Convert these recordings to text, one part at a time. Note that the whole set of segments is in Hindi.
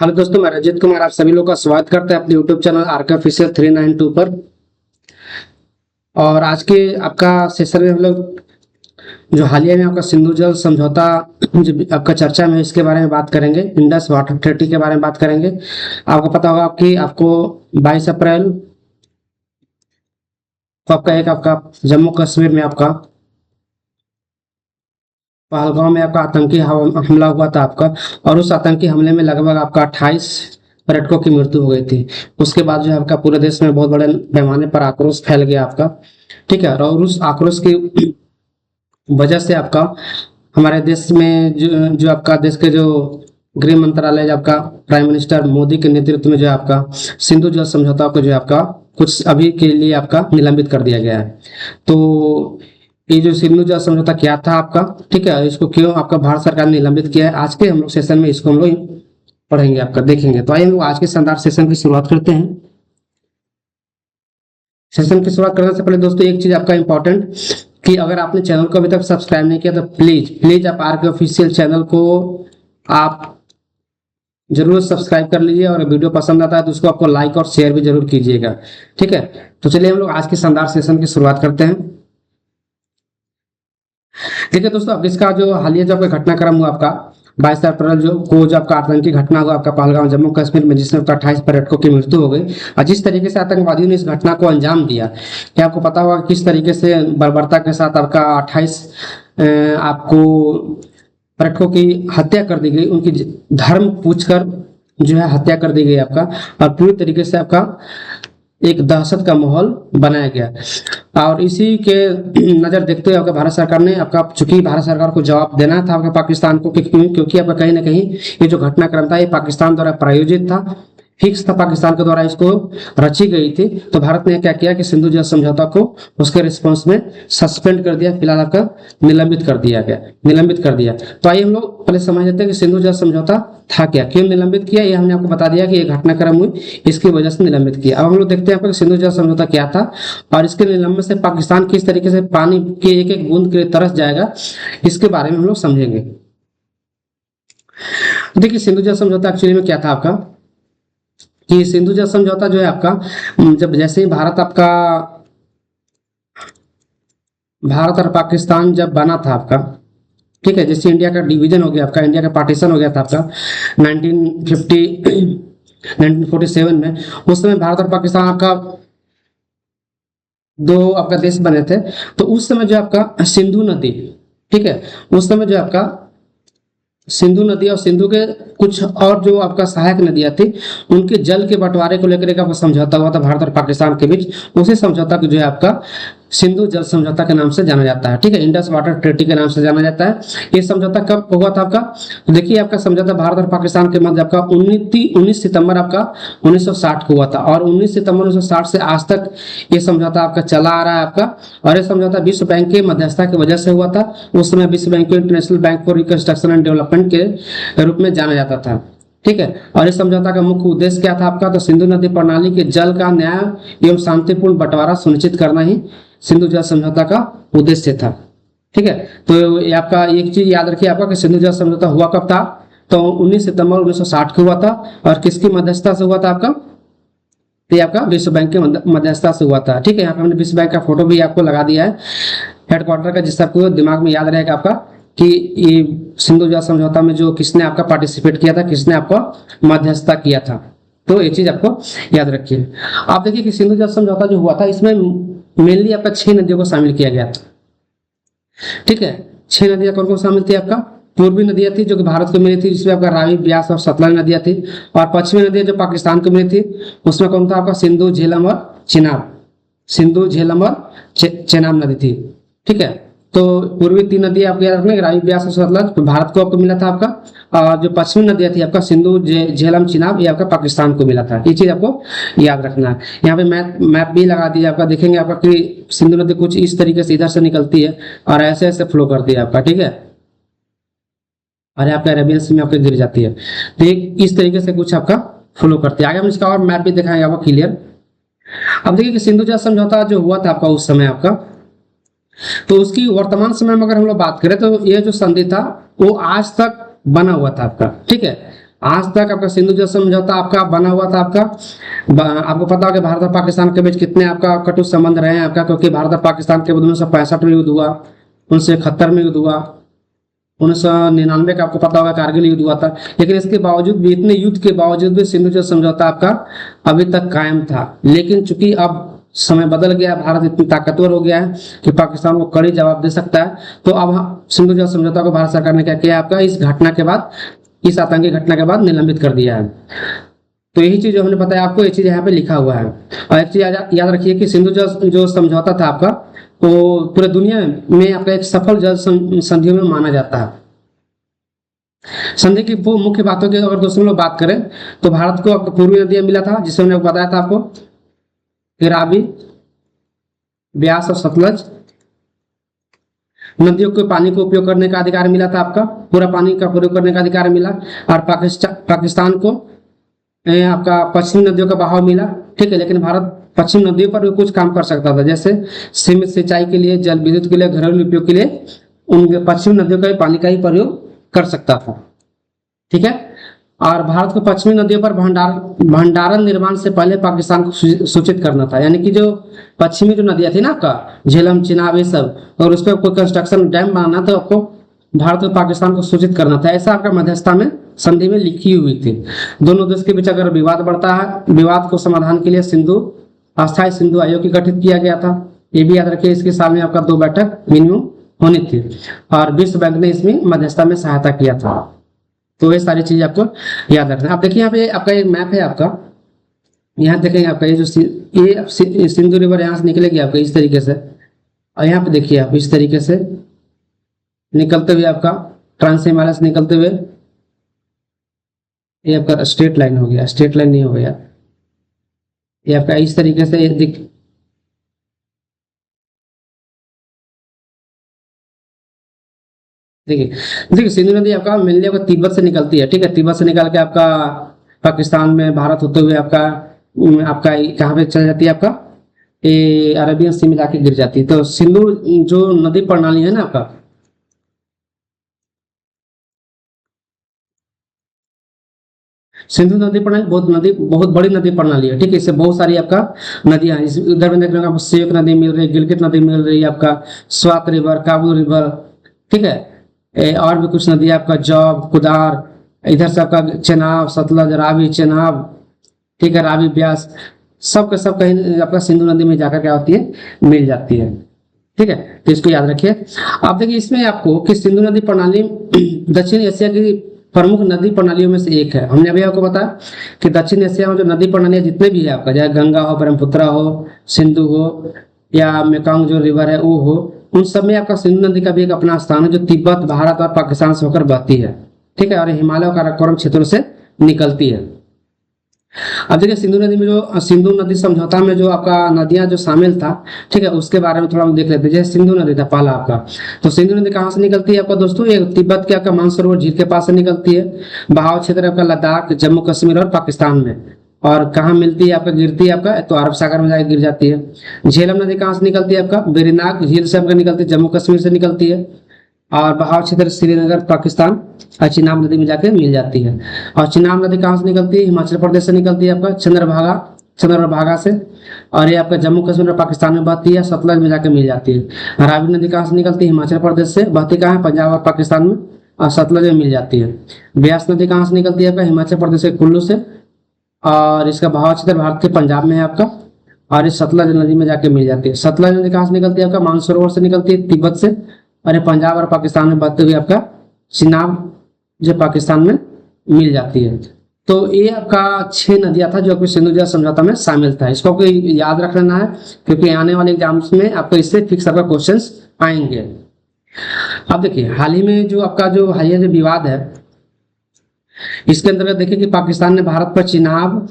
हेलो दोस्तों, मैं रजत कुमार आप सभी लोग का स्वागत करते हैं अपने यूट्यूब चैनल आरके ऑफिशियल 392 पर। और आज के आपका सेशन में हम लोग जो हालिया में आपका सिंधु जल समझौता जो आपका चर्चा में है, इसके बारे में बात करेंगे। इंडस वाटर ट्रीटी के बारे में बात करेंगे। आपको पता होगा कि आपको 22 अप्रैल को आपका जम्मू कश्मीर में आपका पहलगांव में आपका आतंकी हमला हुआ था आपका। और उस आतंकी हमले में लगभग आपका 28 पर्यटकों की मृत्यु हो गई थी। उसके बाद जो है आपका पूरे देश में बहुत बड़े पैमाने पर आक्रोश फैल गया आपका। ठीक है, और उस आक्रोश की वजह से आपका हमारे देश में जो आपका देश के जो गृह मंत्रालय जो आपका प्राइम मिनिस्टर मोदी के नेतृत्व में जो है आपका सिंधु जल समझौता को जो है आपका कुछ अभी के लिए आपका निलंबित कर दिया गया है। तो ये जो सिंधु जल समझौता क्या था आपका, ठीक है, इसको क्यों आपका भारत सरकार ने निलंबित किया है, आज के हम लोग सेशन में इसको हम लोग पढ़ेंगे आपका, देखेंगे। तो आइए हम लोग आज के शानदार सेशन की शुरुआत करते हैं। सेशन की शुरुआत करने से पहले दोस्तों एक चीज आपका इंपॉर्टेंट कि अगर आपने चैनल को अभी तक सब्सक्राइब नहीं किया तो प्लीज आप आरके ऑफिशियल चैनल को आप जरूर सब्सक्राइब कर लीजिए। और वीडियो पसंद आता है तो उसको आपको लाइक और शेयर भी जरूर कीजिएगा। ठीक है, तो चलिए हम लोग आज के शानदार सेशन की शुरुआत करते हैं। देखिए दोस्तों, अब इसका जो हालिया जो आपका घटनाक्रम हुआ आपका 22 अप्रैल जो आपका आतंकी घटना हुआ आपका पहलगाम जम्मू कश्मीर में, जिसमें आपका 28 पर्यटकों की मृत्यु हो गई। और जिस तरीके से आतंकवादियों ने इस घटना को अंजाम दिया, क्या आपको पता होगा किस तरीके से बर्बरता के साथ आपका 28 आपको पर्यटकों की हत्या कर दी गई, उनकी धर्म पूछकर जो है हत्या कर दी गई आपका। और पूरी तरीके से आपका एक दहशत का माहौल बनाया गया। और इसी के नजर देखते हुए आपका भारत सरकार ने आपका, चूंकि भारत सरकार को जवाब देना था आपका पाकिस्तान को, क्योंकि आपका कहीं ना कहीं ये जो घटनाक्रम था ये पाकिस्तान द्वारा प्रायोजित था, फिक्स था, पाकिस्तान के द्वारा इसको रची गई थी। तो भारत ने क्या किया कि सिंधु जल समझौता को उसके रिस्पॉन्स में सस्पेंड कर दिया, फिलहाल आपका निलंबित कर दिया। तो आइए हम लोग पहले समझ लेते हैं कि सिंधु जल समझौता था क्या, क्यों निलंबित किया। ये हमने आपको बता दिया कि ये घटनाक्रम हुई, इसकी वजह से निलंबित किया। अब हम लोग देखते हैं आपको सिंधु जल समझौता क्या था और इसके निलंबन से पाकिस्तान किस तरीके से पानी के एक एक बूंद के लिए तरस जाएगा, इसके बारे में हम लोग समझेंगे। देखिए सिंधु जल समझौता एक्चुअली में क्या था आपका, कि सिंधु जल समझौता जो है आपका, जब जैसे ही भारत और पाकिस्तान जब बना था आपका, ठीक है, जैसे इंडिया का डिवीजन हो गया आपका, इंडिया का पार्टीशन हो गया था आपका 1947 में। उस समय भारत और पाकिस्तान आपका दो आपका देश बने थे। तो उस समय जो आपका सिंधु नदी, ठीक है, उस समय जो आपका सिंधु नदी और सिंधु के कुछ और जो आपका सहायक नदियां थी, उनके जल के बंटवारे को लेकर एक समझौता हुआ था भारत और पाकिस्तान के बीच। उसी समझौता को जो है आपका सिंधु जल समझौता के नाम से जाना जाता है। ठीक है, इंडस वाटर ट्रीटी के नाम से जाना जाता है। ये समझौता कब हुआ था आपका, देखिए आपका समझौता भारत और पाकिस्तान के मध्य आपका 19 सितंबर आपका 1960 को हुआ था। और 19 सितंबर 1960 से आज तक ये समझौता आपका चला आ रहा है आपका। और ये समझौता विश्व बैंक के मध्यस्थता की वजह से हुआ था। उस समय विश्व बैंक को international bank for reconstruction and development के रूप में जाना जाता था। ठीक है, और इस समझौता का मुख्य उद्देश्य क्या था आपका, तो सिंधु नदी प्रणाली के जल का न्याय एवं शांतिपूर्ण बंटवारा सुनिश्चित करना ही सिंधु जल समझौता का उद्देश्य था। ठीक है, तो ये आपका एक चीज याद रखिए आपका कि सिंधु जल समझौता हुआ कब था, तो 19 सितंबर 1960 को हुआ था। और किसकी मध्यस्थता से हुआ था आपका, ये आपका विश्व बैंक के मध्यस्थता से हुआ था। ठीक है, यहाँ पे हमने विश्व बैंक का फोटो भी आपको लगा दिया है हेडक्वार्टर का, जिससे आपको दिमाग में याद रहेगा आपका कि ये सिंधु जल समझौता में जो किसने आपका पार्टिसिपेट किया था, किसने आपको मध्यस्थता किया था। तो ये चीज आपको याद रखिए। आप देखिए कि सिंधु जल समझौता जो हुआ था, इसमें मेनली आपका 6 नदियों को शामिल किया गया था। ठीक है, 6 नदियां कौन कौन शामिल थी आपका, पूर्वी नदियां थी जो कि भारत को मिली थी, जिसमें आपका रावी, ब्यास और सतलज नदियां थी। और पश्चिमी नदियां जो पाकिस्तान को मिली थी, उसमें कौन था आपका सिंधु, झेलम और चेनाब नदी थी। ठीक है, तो पूर्वी 3 नदी आपको याद रखना, रावी, ब्यास और सतलज भारत को आपको मिला था आपका। और जो पश्चिमी नदियां थी आपका सिंधु, झेलम, चिनाब, ये आपका पाकिस्तान को मिला था। ये चीज आपको याद रखना है। यहाँ पे मैप भी लगा दिया आपका, देखेंगे आपका कि सिंधु नदी कुछ इस तरीके से इधर से निकलती है और ऐसे ऐसे फ्लो करती है आपका। ठीक है, और आपका अरेबियन सी में आपके गिर जाती है। तो इस तरीके से कुछ आपका फ्लो करती है। आगे हम इसका और मैप भी दिखाएंगे आपको क्लियर। अब देखिए कि सिंधु जल समझौता जो हुआ था आपका उस समय आपका, तो उसकी वर्तमान समय में अगर हम लोग बात करें तो ये जो संधि था वो आज तक बना हुआ था आपका। ठीक है, आज तक आपका सिंधु जल समझौता आपका बना हुआ था आपका आपको पता होगा भारत और पाकिस्तान के बीच कितने आपका कटु संबंध रहे हैं आपका, क्योंकि भारत और पाकिस्तान के 1965 में युद्ध हुआ, 1971 में युद्ध हुआ, 1999 का आपको पता होगा कारगिल युद्ध हुआ था। लेकिन इसके बावजूद भी, इतने युद्ध के बावजूद भी सिंधु जल समझौता आपका अभी तक कायम था। लेकिन चूंकि अब समय बदल गया, भारत इतनी ताकतवर हो गया है कि पाकिस्तान को कड़ी जवाब दे सकता है, तो अब सिंधु जल समझौता को भारत सरकार ने क्या किया आपका, इस घटना के बाद, इस आतंकी घटना के बाद निलंबित कर दिया है। तो यही चीज जो हमने बताया आपको, ये चीज यहाँ पे लिखा हुआ है। और एक चीज याद रखिए कि सिंधु जल जो समझौता था आपका, वो पूरे दुनिया में आपका एक सफल जल संधियों में माना जाता है। संधि की वो मुख्य बातों की अगर दोस्तों लोग बात करें, तो भारत को आपको पूर्वी नदियां मिला था, जिसे हमने बताया था आपको, रावी, ब्यास और सतलज नदियों के पानी को उपयोग करने का अधिकार मिला था आपका, पूरा पानी का प्रयोग करने का अधिकार मिला। और पाकिस्तान को आपका पश्चिमी नदियों का बहाव मिला, ठीक है। लेकिन भारत पश्चिम नदियों पर भी कुछ काम कर सकता था, जैसे सीमित सिंचाई के लिए, जल विद्युत के लिए, घरेलू उपयोग के लिए उन पश्चिमी नदियों का पानी का ही प्रयोग कर सकता था, ठीक है। और भारत को पश्चिमी नदियों पर भंडारण निर्माण से पहले पाकिस्तान को सूचित करना था, यानी कि जो पश्चिमी जो नदियां थी ना आपका, झेलम, चिनाब, ये सब, और उस पर कोई कंस्ट्रक्शन डैम बनाना था, आपको भारत और पाकिस्तान को सूचित करना था। ऐसा आपका मध्यस्थता में संधि में लिखी हुई थी। दोनों देश के बीच अगर विवाद बढ़ता है, विवाद को समाधान के लिए अस्थायी सिंधु आयोग की गठित किया गया था। ये भी याद रखिए, इसके साल में आपका 2 बैठक मिनिमम होनी थी, और विश्व बैंक ने इसमें मध्यस्थता में सहायता किया था। तो ये सारी चीज आपको याद रखना। आप देखिए यहाँ पे आपका एक मैप है आपका, यहाँ देखेंगे आपका ये जो ये सिंधु रिवर यहाँ से निकलेगी आपका इस तरीके से, और यहाँ पे देखिए आप इस तरीके से निकलते हुए आपका ट्रांस हिमालय से निकलते हुए, ये आपका स्ट्रेट लाइन हो गया, स्ट्रेट लाइन नहीं हो गया, ये आपका इस तरीके से देखिए देखिए सिंधु नदी आपका मेनली आपका तिब्बत से निकलती है, ठीक है। तिब्बत से निकल के आपका पाकिस्तान में भारत होते हुए आपका आपका कहाँ पे चल जाती है आपका, ये अरेबियन सी में जाके गिर जाती है। तो सिंधु जो नदी प्रणाली है ना आपका, सिंधु नदी प्रणाली बहुत बड़ी नदी प्रणाली है, ठीक है। इससे बहुत सारी आपका नदियां हैं, इधर में देख रहे हो सियोक नदी मिल रही है, गिलगित नदी मिल रही है आपका, स्वात रिवर, काबुल रिवर, ठीक है। और भी कुछ नदी आपका जौब, कुदार, इधर से आपका चेनाब, सतलज, रावी, चेनाब, ठीक है, रावी, ब्यास, सब का सब कहीं आपका सिंधु नदी में जाकर क्या होती है, मिल जाती है, ठीक है। तो इसको याद रखिए। आप देखिए इसमें आपको कि सिंधु नदी प्रणाली दक्षिण एशिया की प्रमुख नदी प्रणालियों में से एक है। हमने अभी आपको बताया कि दक्षिण एशिया में जो नदी प्रणालियां जितने भी है आपका, चाहे गंगा हो, ब्रह्मपुत्र हो, सिंधु हो, या मेकांग जो रिवर है वो हो, उन सब में आपका सिंधु नदी का भी एक अपना स्थान है, जो तिब्बत, भारत और पाकिस्तान से होकर बहती है, ठीक है, और हिमालय और काराकोरम क्षेत्रों से निकलती है। अब देखिए सिंधु नदी में जो सिंधु नदी समझौता में जो आपका नदियां जो शामिल था, ठीक है, उसके बारे में थोड़ा हम देख लेते हैं। जैसे सिंधु नदी था पहला आपका, तो सिंधु नदी कहाँ से निकलती है आपका दोस्तों, ये तिब्बत के आपका मानसरोवर झील के पास से निकलती है। बहाव क्षेत्र आपका लद्दाख, जम्मू कश्मीर और पाकिस्तान में। और कहाँ मिलती है आपका, गिरती है आपका, तो अरब सागर में जाकर गिर जाती है। झेलम नदी कहाँ से निकलती है आपका, वेरीनाग झील से आपका निकलती है, जम्मू कश्मीर से निकलती है। और बहाव क्षेत्र श्रीनगर, पाकिस्तान, और चिनाब नदी में जाकर मिल जाती है। और चिनाब नदी कहाँ से निकलती है, हिमाचल प्रदेश से निकलती है आपका, चंद्रभागा से। और ये आपका जम्मू कश्मीर और पाकिस्तान में बहती है, सतलज में जाकर मिल जाती है। रावी नदी कहाँ से निकलती है, हिमाचल प्रदेश से, बहती कहाँ है, पंजाब और पाकिस्तान में, और सतलज में मिल जाती है। ब्यास नदी कहाँ से निकलती है आपका, हिमाचल प्रदेश के कुल्लू से, और इसका बहाव क्षेत्र भारत के पंजाब में है आपका। और इस सतलज नदी में जाके मिल जाती है। सतलज नदी कहाँ से निकलती है आपका, मानसरोवर से निकलती है, तिब्बत से, और ये पंजाब और पाकिस्तान में बहते हुए आपका चिनाब जो पाकिस्तान में मिल जाती है। तो ये आपका 6 नदियां था जो आपको सिंधु जल समझौता में शामिल था। इसको आपको याद रख लेना है, क्योंकि आने वाले एग्जाम्स में आपको इससे फिक्स आपका क्वेश्चंस आएंगे। अब देखिए हाल ही में जो आपका जो हालिया जो विवाद है, इसके अंतर्गत देखिए कि पाकिस्तान ने भारत पर चिनाब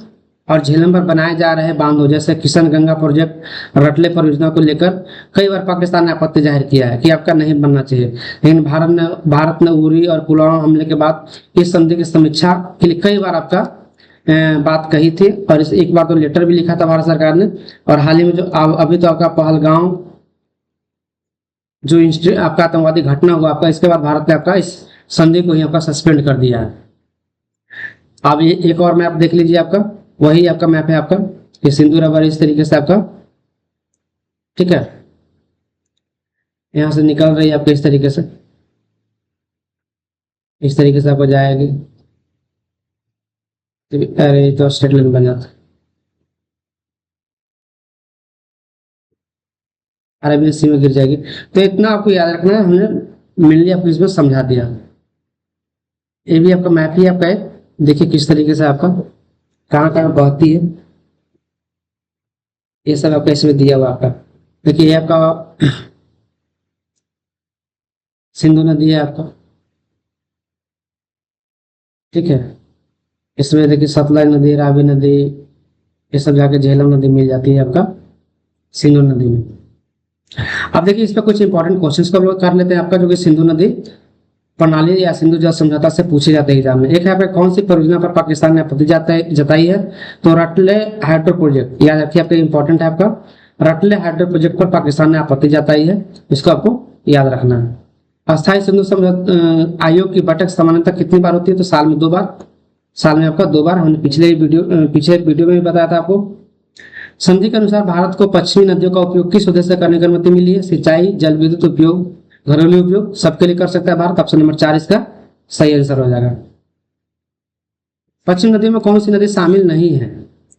और झेलम पर बनाए जा रहे बांधों, जैसे किशन गंगा प्रोजेक्ट, रटले परियोजना को लेकर कई बार पाकिस्तान ने आपत्ति जाहिर किया है कि आपका नहीं बनना चाहिए। लेकिन भारत ने उरी और पुलवामा हमले के बाद इस संधि की समीक्षा के लिए कई बार आपका बात कही थी, और इस एक बार तो लेटर भी लिखा था भारत सरकार ने। और हाल ही में जो अभी तो आपका पहलगांव जो आपका आतंकवादी घटना हुआ आपका, इसके बाद भारत ने आपका इस संधि को ही आपका सस्पेंड कर दिया है। अब ये एक और मैप देख लीजिए आपका, वही आपका मैप है आपका, ये सिंधु रबर इस तरीके से आपका, ठीक है, यहाँ से निकल रही है आपके इस तरीके से आपको जाएगी। अरे तो स्ट्रेट लाइन बन जाता, अरे भी इसी में गिर जाएगी। तो इतना आपको याद रखना है, हमने मेनली आपको इसमें समझा दिया। ये भी आपका मैप ही आपका है, देखिए किस तरीके से आपका कहाँ कहाँ बहती है, ये सब आपका इसमें दिया हुआ आपका। देखिए ये आपका सिंधु नदी है आपका, ठीक है, इसमें देखिए सतलज नदी, रावी नदी, ये सब जाके झेलम नदी मिल जाती है आपका सिंधु नदी में। अब देखिए इस पर कुछ इंपॉर्टेंट क्वेश्चंस को हम लोग कर लेते हैं आपका, जो कि सिंधु नदी प्रणाली या सिंधु जल समझौता से पूछे जाते हैं एग्जाम में। एक है आपका, कौन सी परियोजना पर पाकिस्तान ने आपत्ति जताई है? तो रटले हाइड्रो प्रोजेक्ट, याद रखिए आपका इंपॉर्टेंट है आपका, रटले हाइड्रो प्रोजेक्ट पर पाकिस्तान ने आपत्ति जताई है, इसको आपको याद रखना है। अस्थायी सिंधु समझौता आयोग की बैठक सामान्यतः कितनी बार होती है? तो साल में 2 बार, साल में आपका 2 बार, हमने पिछले वीडियो में भी बताया था आपको। संधि के अनुसार भारत को पश्चिमी नदियों का उपयोग किस उद्देश्य से करने की अनुमति मिली है? सिंचाई, जल विद्युत उपयोग, घरेलू उपयोग, सबके लिए कर सकता है भारत। ऑप्शन नंबर 4 इसका सही आंसर हो जाएगा। पश्चिम नदियों में कौन सी नदी शामिल नहीं है?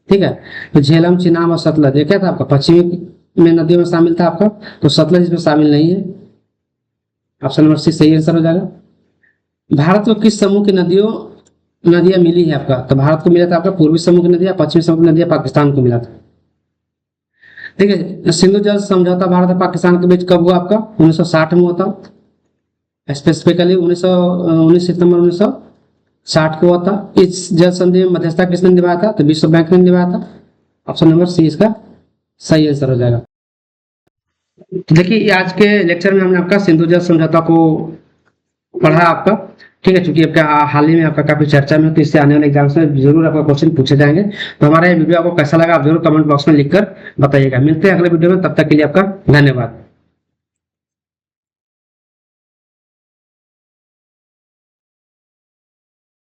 ठीक है, तो झेलम, चिनाब और सतलज, ये क्या था आपका पश्चिमी में नदियों में शामिल था आपका, तो सतलज इसमें शामिल नहीं है। ऑप्शन नंबर सी सही आंसर हो जाएगा। भारत को किस समूह की नदियां मिली है आपका? तो भारत को मिला था आपका पूर्वी समूह की नदियां, पश्चिमी समूह की नदियां पाकिस्तान को मिला था। ठीक है, सिंधु जल समझौता भारत और पाकिस्तान के बीच कब हुआ आपका? 1960 में हुआ था, स्पेसिफिकली 19 सितंबर 1960 को हुआ था। इस जल संधि में मध्यस्थता किसने निभाया था? तो विश्व बैंक ने निभाया था। ऑप्शन नंबर सी इसका सही आंसर हो जाएगा। तो देखिए आज के लेक्चर में हमने आपका सिंधु जल समझौता को पढ़ा आपका, ठीक है, चूंकि आपका हाल ही में आपका काफी चर्चा में, तो इससे आने वाले एग्जाम्स में जरूर आपका क्वेश्चन पूछे जाएंगे। तो हमारा ये वीडियो आपको कैसा लगा आप जरूर कमेंट बॉक्स में लिखकर बताइएगा। मिलते हैं अगले वीडियो में, तब तक के लिए आपका धन्यवाद।